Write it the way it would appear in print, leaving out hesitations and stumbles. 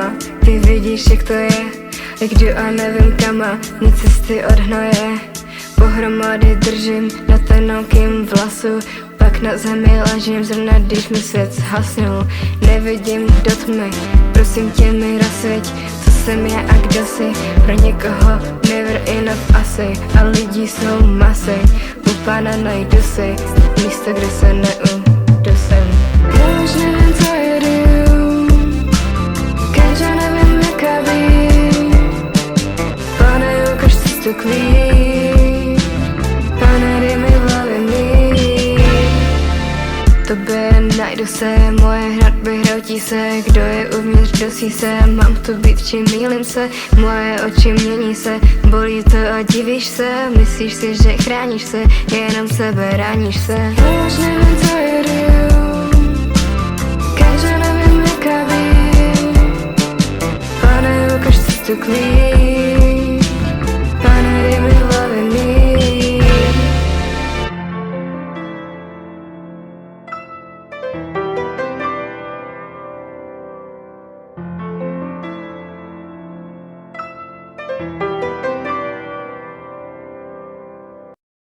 sama. Ty vidíš, jak to je, jak jdu a nevím kama, mě cesty od hnoje. Pohromady držím na tenokým vlasu, pak na zemi ležím zrovna, když mi svět zhasnul. Nevidím do tmy, prosím tě mi rozsvěť, co jsem já a kdo jsi. Pro někoho never enough asi, a lidí jsou masy. U pána najdu si místo, kde se neudusím. Já už nevím, co jedu, keďže nevím, jaká být. Pane, ukaž cestu k víc, pane, dej mi v hlavě mít. Tobě najdu se, moje hradby hroutí se. Kdo je uvnitř, dosí se, mám tu být, či mýlím se. Moje oči mění se, bolí to a divíš se. Myslíš si, že chráníš se, jenom sebe ráníš se. Já už nevím, co jedu,